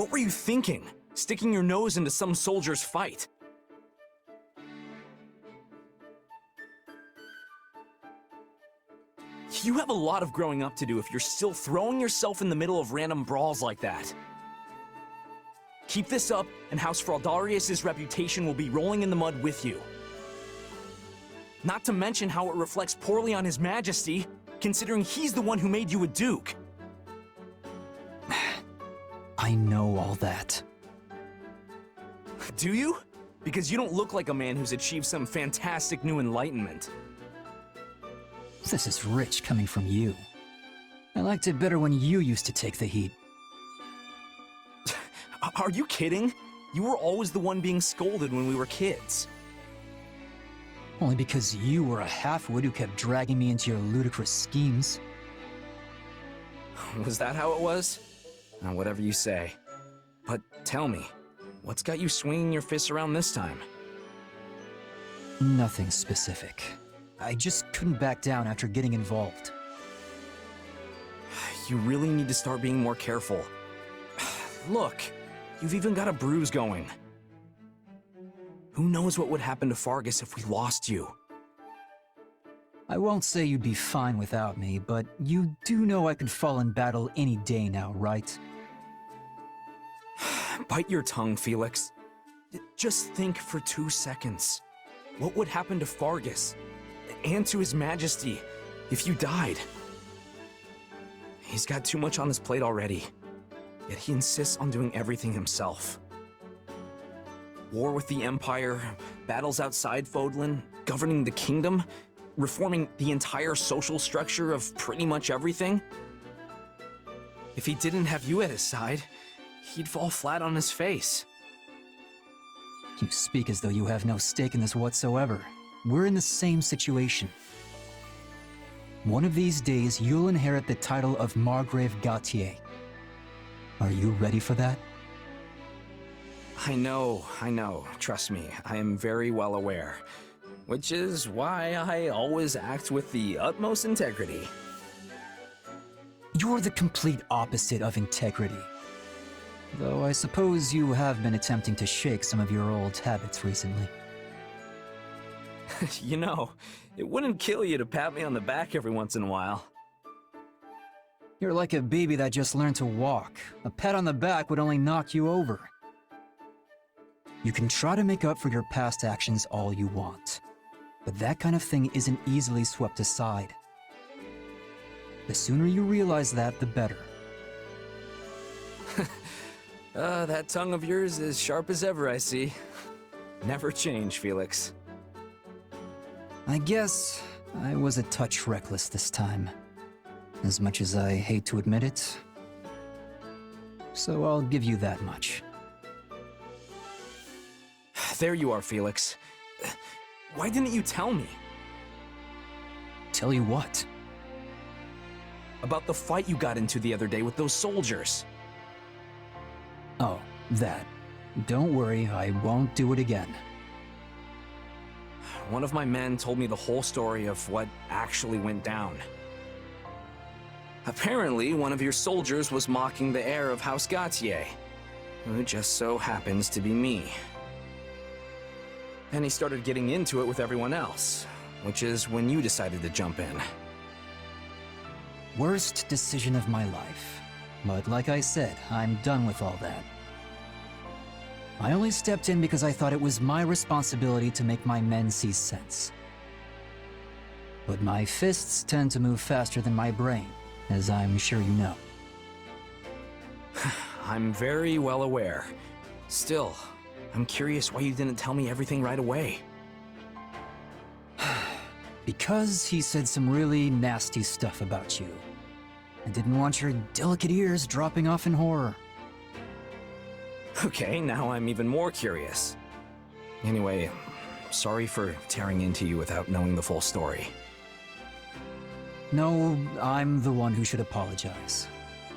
What were you thinking? Sticking your nose into some soldier's fight? You have a lot of growing up to do if you're still throwing yourself in the middle of random brawls like that. Keep this up, and House Fraldarius' reputation will be rolling in the mud with you. Not to mention how it reflects poorly on His Majesty, considering he's the one who made you a duke. I know all that. Do you? Because you don't look like a man who's achieved some fantastic new enlightenment. This is rich coming from you. I liked it better when you used to take the heat. Are you kidding? You were always the one being scolded when we were kids. Only because you were a half-wit who kept dragging me into your ludicrous schemes. Was that how it was? Whatever you say. But tell me, what's got you swinging your fists around this time? Nothing specific. I just couldn't back down after getting involved. You really need to start being more careful. Look, you've even got a bruise going. Who knows what would happen to Fargus if we lost you? I won't say you'd be fine without me, but you do know I could fall in battle any day now, right? Bite your tongue, Felix. Just think for 2 seconds. What would happen to Fargus? And to His Majesty if you died? He's got too much on his plate already, yet he insists on doing everything himself. War with the Empire, battles outside Fodlan, governing the kingdom, reforming the entire social structure of pretty much everything. If he didn't have you at his side, he'd fall flat on his face. You speak as though you have no stake in this whatsoever. We're in the same situation. One of these days, you'll inherit the title of Margrave Gautier. Are you ready for that? I know. Trust me, I am very well aware. Which is why I always act with the utmost integrity. You're the complete opposite of integrity. Though I suppose you have been attempting to shake some of your old habits recently. You know, it wouldn't kill you to pat me on the back every once in a while. You're like a baby that just learned to walk. A pat on the back would only knock you over. You can try to make up for your past actions all you want, but that kind of thing isn't easily swept aside. The sooner you realize that, the better. That tongue of yours is sharp as ever, I see. Never change, Felix. I guess I was a touch reckless this time, as much as I hate to admit it. So I'll give you that much. There you are, Felix. Why didn't you tell me? Tell you what? About the fight you got into the other day with those soldiers. Oh, that. Don't worry, I won't do it again. One of my men told me the whole story of what actually went down. Apparently, one of your soldiers was mocking the heir of House Gautier, who just so happens to be me. And he started getting into it with everyone else, which is when you decided to jump in. Worst decision of my life. But like I said, I'm done with all that. I only stepped in because I thought it was my responsibility to make my men see sense. But my fists tend to move faster than my brain, as I'm sure you know. I'm very well aware. Still, I'm curious why you didn't tell me everything right away. Because he said some really nasty stuff about you. I didn't want your delicate ears dropping off in horror. Okay, now I'm even more curious. Anyway, sorry for tearing into you without knowing the full story. No, I'm the one who should apologize.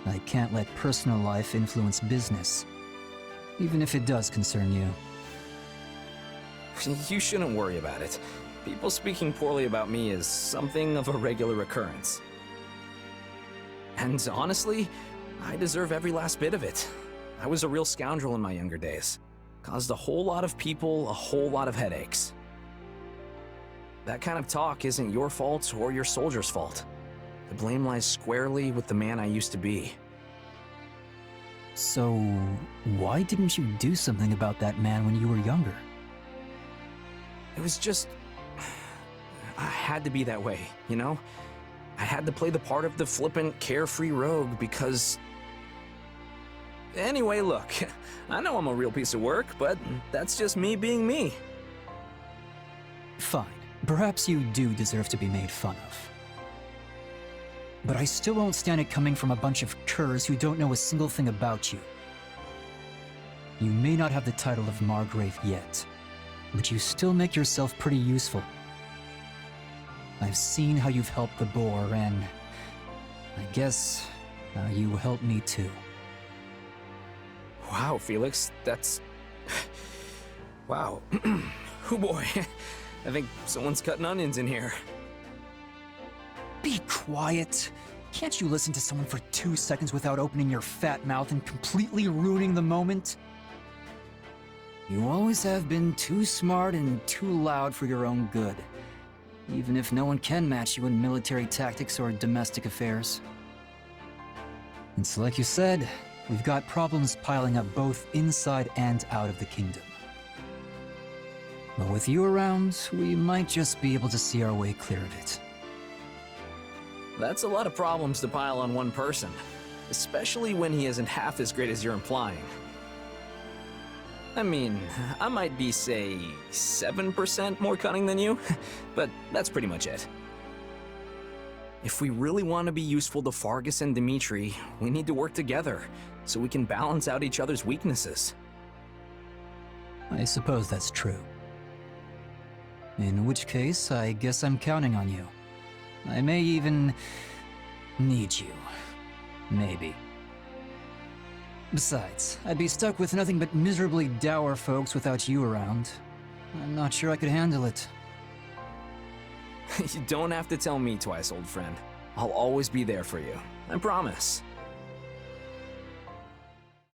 I can't let personal life influence business, even if it does concern you. You shouldn't worry about it. People speaking poorly about me is something of a regular occurrence. And honestly, I deserve every last bit of it. I was a real scoundrel in my younger days. Caused a whole lot of people a whole lot of headaches. That kind of talk isn't your fault or your soldier's fault. The blame lies squarely with the man I used to be. So, why didn't you do something about that man when you were younger? It was just... I had to be that way, you know? I had to play the part of the flippant, carefree rogue because... Anyway, look, I know I'm a real piece of work, but that's just me being me. Fine. Perhaps you do deserve to be made fun of. But I still won't stand it coming from a bunch of curs who don't know a single thing about you. You may not have the title of Margrave yet, but you still make yourself pretty useful. I've seen how you've helped the boar, and I guess you help me too. Wow, Felix, that's... Wow. Oh boy, I think someone's cutting onions in here. Be quiet. Can't you listen to someone for 2 seconds without opening your fat mouth and completely ruining the moment? You always have been too smart and too loud for your own good, even if no one can match you in military tactics or domestic affairs. It's like you said, we've got problems piling up both inside and out of the kingdom. But with you around, we might just be able to see our way clear of it. That's a lot of problems to pile on one person, especially when he isn't half as great as you're implying. I mean, I might be, say, 7% more cunning than you, but that's pretty much it. If we really want to be useful to Fargus and Dimitri, we need to work together, so we can balance out each other's weaknesses. I suppose that's true. In which case, I guess I'm counting on you. I may even need you. Maybe. Besides, I'd be stuck with nothing but miserably dour folks without you around. I'm not sure I could handle it. You don't have to tell me twice, old friend. I'll always be there for you. I promise.